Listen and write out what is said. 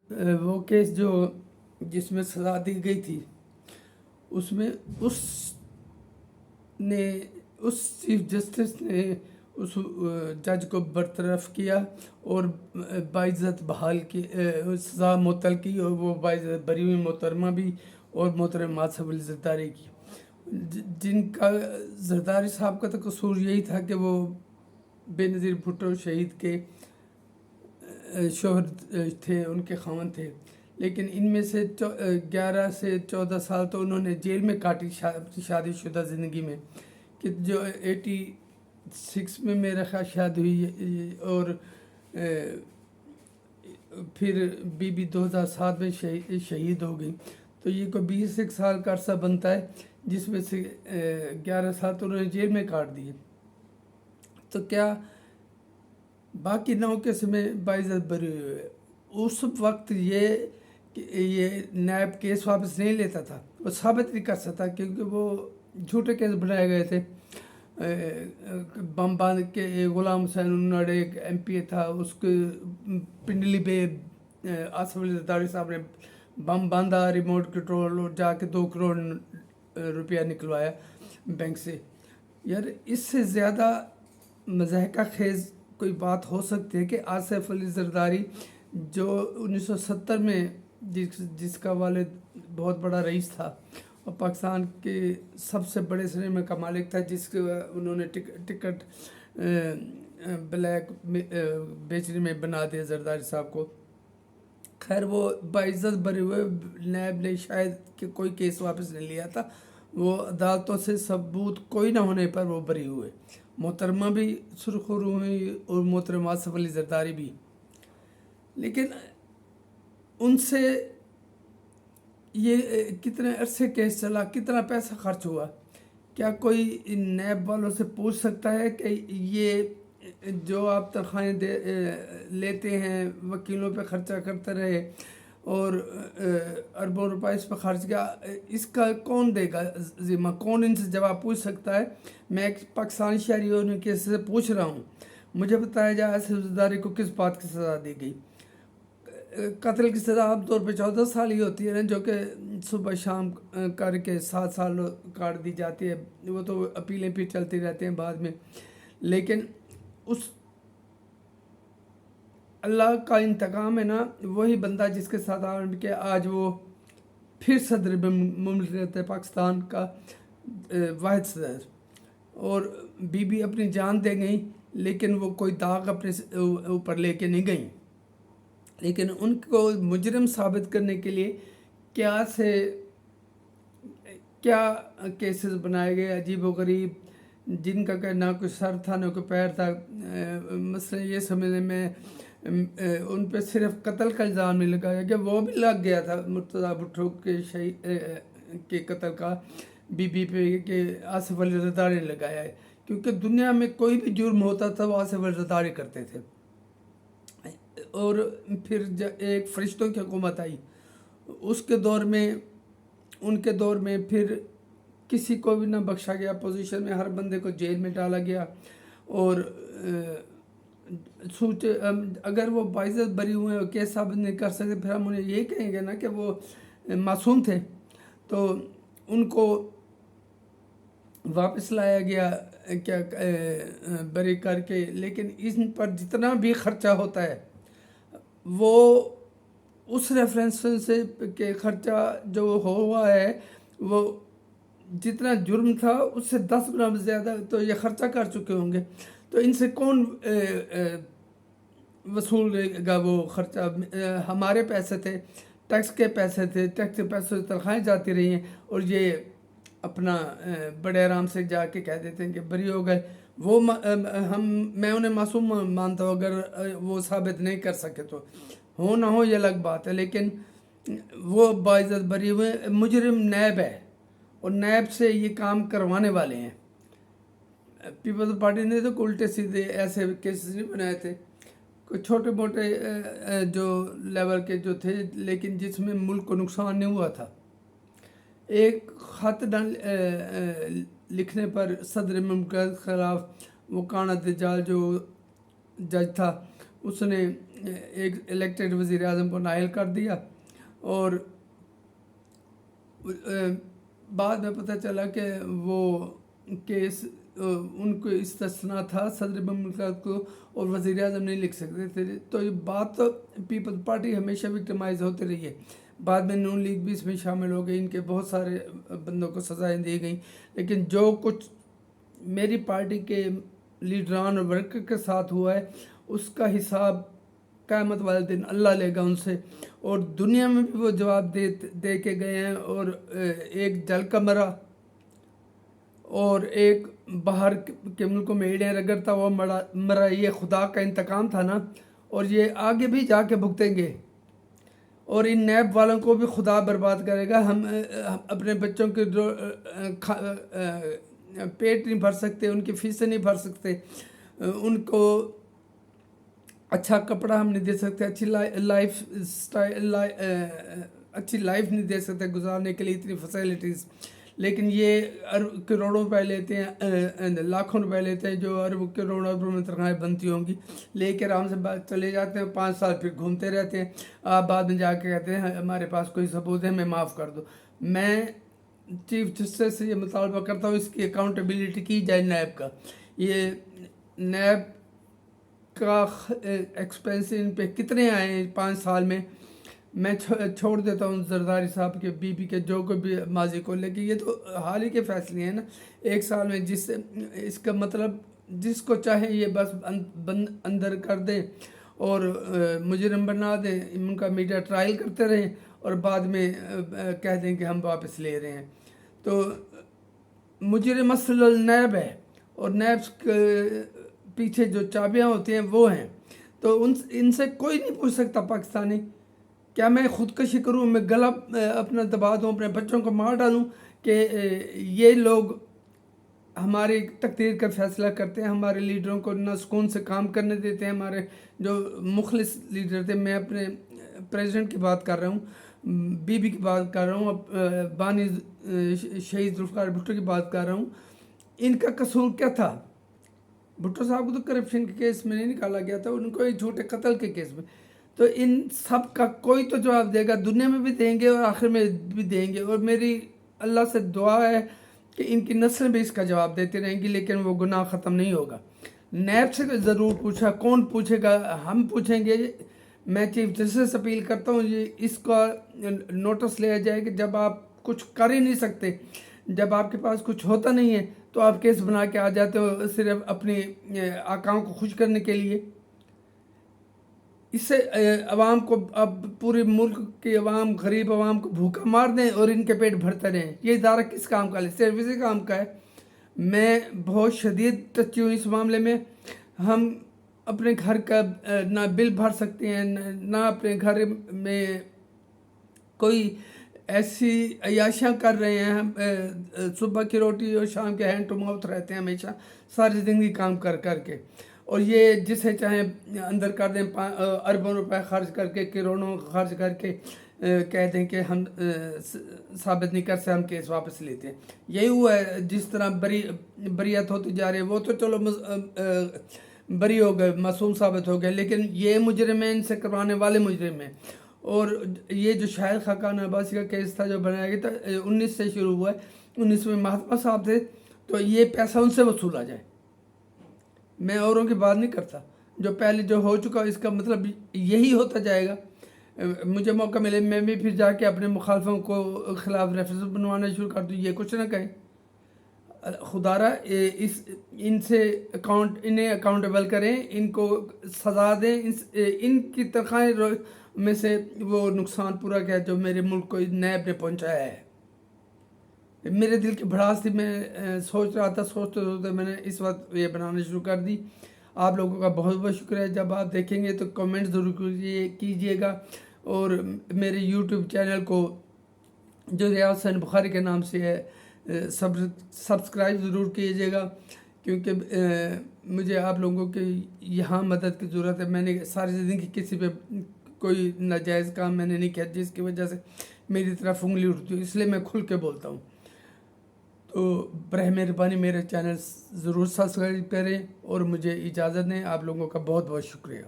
وہ کیس جو جس میں سزا دی گئی تھی اس میں اس چیف جسٹس نے اس جج کو برطرف کیا اور باعزت بحال کی، سزا معطل کی، اور وہ باعزت بری ہوئی محترمہ بھی اور محترم ماسف علی زرداری کی، جن کا زرداری صاحب کا تو قصور یہی تھا کہ وہ بے نظیر بھٹو شہید کے شوہر تھے، ان کے خاوند تھے، لیکن ان میں سے 11 سے 14 سال تو انہوں نے جیل میں کاٹی شادی شدہ زندگی میں، کہ جو 86 میں میرا خیال شادی ہوئی، اور پھر بی 2007 میں شہید ہو گئی، تو یہ کوئی 21 سال کا عرصہ بنتا ہے، جس میں سے 11 سال تو انہوں نے جیل میں کاٹ دیے۔ تو کیا باقی 9 کیس میں باعزت بری ہوئے؟ اس وقت یہ نیب کیس واپس نہیں لیتا تھا، وہ ثابت نہیں کر سکتا، کیونکہ وہ جھوٹے کیس بنائے گئے تھے۔ بم باندھ کے غلام حسین انڑ ایک ایم پی اے تھا، اس کے پنڈلی پہ آصف علی زرداری صاحب نے بم باندھا، ریموٹ کنٹرول، اور جا کے 2 کروڑ روپیہ نکلوایا بینک سے۔ یار اس سے زیادہ مضحکہ خیز کوئی بات ہو سکتی ہے کہ آصف علی زرداری جو 1970 میں جس کا والد بہت بڑا رئیس تھا اور پاکستان کے سب سے بڑے سنیما کا مالک تھا، جس کے انہوں نے ٹکٹ بلیک بیچنے میں بنا دیا زرداری صاحب کو۔ خیر وہ باعزت بری ہوئے، نیب نے شاید کہ کوئی کیس واپس نہیں لیا تھا، وہ عدالتوں سے ثبوت کوئی نہ ہونے پر وہ بری ہوئے، محترمہ بھی سرخرو ہوئی اور محترم آصف علی زرداری بھی۔ لیکن ان سے یہ کتنے عرصے کیس چلا، کتنا پیسہ خرچ ہوا؟ کیا کوئی نیب والوں سے پوچھ سکتا ہے کہ یہ جو آپ تنخواہیں لیتے ہیں، وکیلوں پہ خرچہ کرتے رہے اور اربوں روپے اس پہ خرچ کیا، اس کا کون دے گا ذمہ؟ کون ان سے جواب پوچھ سکتا ہے؟ میں ایک پاکستانی شہری ہونے کے سے پوچھ رہا ہوں، مجھے بتایا جائے آصف زرداری کو کس بات کی سزا دی گئی؟ قتل کی سزا عام طور پہ 14 سال ہی ہوتی ہے، جو کہ صبح شام کر کے 7 سال کاٹ دی جاتی ہے، وہ تو اپیلیں پھر چلتی رہتے ہیں بعد میں۔ لیکن اس اللہ کا انتقام ہے نا، وہی بندہ جس کے ساتھ کہ آج وہ پھر صدر مملکت پاکستان کا واحد صدر، اور بی بی اپنی جان دے گئیں، لیکن وہ کوئی داغ اپنے اوپر لے کے نہیں گئیں۔ لیکن ان کو مجرم ثابت کرنے کے لیے کیا کیسز بنائے گئے عجیب و غریب، جن کا کہ نہ کوئی سر تھا نہ کوئی پیر تھا۔ مثلا یہ سمجھنے میں ان پہ صرف قتل کا الزام نہیں لگایا گیا، وہ بھی لگ گیا تھا مرتضیٰ بھٹو کے قتل کا بی بی پہ، کہ آصف علی زرداری نے لگایا ہے، کیونکہ دنیا میں کوئی بھی جرم ہوتا تھا وہ آصف علی زرداری کرتے تھے۔ اور پھر ایک فرشتوں کی حکومت آئی، اس کے دور میں، ان کے دور میں پھر کسی کو بھی نہ بخشا گیا، پوزیشن میں ہر بندے کو جیل میں ڈالا گیا۔ اور سوچے اگر وہ باعزت بری ہوئے اور کیس ثابت نہیں کر سکتے، پھر ہم انہیں یہ کہیں گے نا کہ وہ معصوم تھے، تو ان کو واپس لایا گیا کیا بری کر کے۔ لیکن ان پر جتنا بھی خرچہ ہوتا ہے وہ اس ریفرنس سے کہ خرچہ جو ہوا ہے وہ جتنا جرم تھا اس سے 10 گنا زیادہ تو یہ خرچہ کر چکے ہوں گے، تو ان سے کون وصول گا وہ خرچہ؟ ہمارے پیسے تھے، ٹیکس کے پیسے تھے، ٹیکس کے پیسے سے تنخواہیں جاتی رہی ہیں، اور یہ اپنا بڑے آرام سے جا کے کہہ دیتے ہیں کہ بری ہو گئے۔ وہ میں انہیں معصوم مانتا ہوں، اگر وہ ثابت نہیں کر سکے تو ہو نہ ہو یہ الگ بات ہے، لیکن وہ باعزت بری ہوئے۔ مجرم نیب ہے، اور نیب سے یہ کام کروانے والے ہیں۔ پیپلز پارٹی نے تو الٹے سیدھے ایسے کیسز نہیں بنائے تھے، کوئی چھوٹے موٹے جو لیول کے جو تھے، لیکن جس میں ملک کو نقصان نہیں ہوا تھا۔ ایک خط لکھنے پر صدر مملکت کے خلاف وہ کانا دجال جو جج تھا، اس نے ایک الیکٹڈ وزیر اعظم کو نائل کر دیا، اور بعد میں پتہ چلا کہ وہ کیس ان کو استثنا تھا صدر مملکت کو، اور وزیر اعظم نہیں لکھ سکتے تھے. تو یہ بات تو پیپل پارٹی ہمیشہ وکٹمائز ہوتی رہی ہے. بعد میں نون لیگ بھی اس میں شامل ہو گئی، ان کے بہت سارے بندوں کو سزائیں دی گئیں، لیکن جو کچھ میری پارٹی کے لیڈران اور ورکر کے ساتھ ہوا ہے اس کا حساب قیامت والے دن اللہ لے گا ان سے. اور دنیا میں بھی وہ جواب دے کے گئے ہیں. اور ایک جل کا مرا اور ایک باہر کے ملکوں میں ایڑیں رگڑتا وہ مرا، یہ خدا کا انتقام تھا نا، اور یہ آگے بھی جا کے بھگتیں گے. اور ان نیب والوں کو بھی خدا برباد کرے گا. ہم اپنے بچوں کے پیٹ نہیں بھر سکتے، ان کی فیسیں نہیں بھر سکتے، ان کو اچھا کپڑا ہم نہیں دے سکتے، اچھی لائف نہیں دے سکتے گزارنے کے لیے اتنی فیسلٹیز. لیکن یہ کروڑوں روپے لیتے ہیں، لاکھوں روپے لیتے ہیں، جو ارب کروڑوں اربوں میں تنخواہیں بنتی ہوں گی، لے کے آرام سے چلے جاتے ہیں. 5 سال پھر گھومتے رہتے ہیں. آپ بعد میں جا کے کہتے ہیں ہمارے پاس کوئی ثبوت ہے، ہمیں معاف کر دو. میں چیف جسٹس سے یہ مطالبہ کرتا ہوں اس کی اکاؤنٹیبلٹی کی جائے نیب کا. یہ نیب کا ایکسپینس ان پہ کتنے آئے ہیں 5 سال میں. میں چھوڑ دیتا ہوں زرداری صاحب کے بی بی کے جو کوئی بھی ماضی کو، لیکن یہ تو حال ہی کے فیصلے ہیں نا. 1 سال میں اس کا مطلب جس کو چاہے یہ بس اندر کر دیں اور مجرم بنا دیں، ان کا میڈیا ٹرائل کرتے رہیں اور بعد میں کہہ دیں کہ ہم واپس لے رہے ہیں. تو مجرم اصل النیب ہے، اور نیب کے پیچھے جو چابیاں ہوتی ہیں وہ ہیں. تو ان سے کوئی نہیں پوچھ سکتا پاکستانی کیا میں خودکشی کروں، میں گلا اپنا دبا دوں، اپنے بچوں کو مار ڈالوں، کہ یہ لوگ ہماری تقدیر کا فیصلہ کرتے ہیں، ہمارے لیڈروں کو نہ سکون سے کام کرنے دیتے ہیں. ہمارے جو مخلص لیڈر تھے، میں اپنے پریزیڈنٹ کی بات کر رہا ہوں، بی بی کی بات کر رہا ہوں، بانی شہید ذوالفقار بھٹو کی بات کر رہا ہوں. ان کا قصور کیا تھا؟ بھٹو صاحب کو تو کرپشن کے کیس میں نہیں نکالا گیا تھا، ان کو ایک جھوٹے قتل کے کیس میں. تو ان سب کا کوئی تو جواب دے گا، دنیا میں بھی دیں گے اور آخر میں بھی دیں گے. اور میری اللہ سے دعا ہے کہ ان کی نسلیں بھی اس کا جواب دیتی رہیں گی، لیکن وہ گناہ ختم نہیں ہوگا. نیب سے ضرور پوچھا، کون پوچھے گا؟ ہم پوچھیں گے. میں چیف جسٹس سے اپیل کرتا ہوں یہ اس کا نوٹس لیا جائے کہ جب آپ کچھ کر ہی نہیں سکتے، جب آپ کے پاس کچھ ہوتا نہیں ہے تو آپ کیس بنا کے آ جاتے ہو صرف اپنی آقاؤں کو خوش کرنے کے لیے. اس سے عوام کو، اب پورے ملک کے عوام، غریب عوام کو بھوکا مار دیں اور ان کے پیٹ بھرتے رہیں. یہ ادارہ کس کام کا ہے؟ صرف اسی کام کا ہے. میں بہت شدید ٹچی ہوں اس معاملے میں. ہم اپنے گھر کا نہ بل بھر سکتے ہیں، نہ اپنے گھر میں کوئی ایسی عیاشیاں کر رہے ہیں. ہم صبح کی روٹی اور شام کے ہینڈ ٹو ماؤتھ رہتے ہیں ہمیشہ، ساری زندگی کام کر کے. اور یہ جسے چاہیں اندر کر دیں، اربوں روپے خرچ کر کے، کروڑوں خرچ کر کے کہہ دیں کہ ہم ثابت نہیں کر سکتے، ہم کیس واپس لیتے ہیں. یہی ہوا ہے. جس طرح بریت ہوتی جا رہی ہے، وہ تو چلو بری ہو گئے، معصوم ثابت ہو گئے، لیکن یہ مجرم ہیں، ان سے کروانے والے مجرم ہیں. اور یہ جو شاہد خاقان عباسی کا کیس تھا جو بنایا گیا تھا 19 سے شروع ہوا ہے، 19 میں مہاتما صاحب تھے. تو یہ پیسہ ان سے وصولا جائے. میں اوروں کی بات نہیں کرتا، جو پہلے جو ہو چکا اس کا مطلب یہی ہوتا جائے گا. مجھے موقع ملے میں بھی پھر جا کے اپنے مخالفوں کو خلاف ریفرنس بنوانا شروع کر دوں. یہ کچھ نہ کہیں. خدا را ان سے انہیں اکاؤنٹیبل کریں، ان کو سزا دیں. ان کی تنخواہیں میں سے وہ نقصان پورا کیا جو میرے ملک کو نیب نے پہنچایا ہے. میرے دل کی بھڑاس تھی، میں سوچ رہا تھا، سوچتے میں نے اس وقت یہ بنانا شروع کر دی. آپ لوگوں کا بہت بہت شکریہ. جب آپ دیکھیں گے تو کمنٹ ضرور کیجیے گا، اور میرے یوٹیوب چینل کو جو ریاض حسین بخاری کے نام سے ہے سبسکرائب ضرور کیجیے گا، کیونکہ مجھے آپ لوگوں کی یہاں مدد کی ضرورت ہے. میں نے ساری زندگی کسی پہ کوئی ناجائز کام میں نے نہیں کیا جس کی وجہ سے میری طرف انگلی اٹھتی ہو، اس لیے میں کھل کے بولتا ہوں. تو براہ مہربانی میرے چینل ضرور سبسکرائب کریں اور مجھے اجازت دیں. آپ لوگوں کا بہت بہت شکریہ.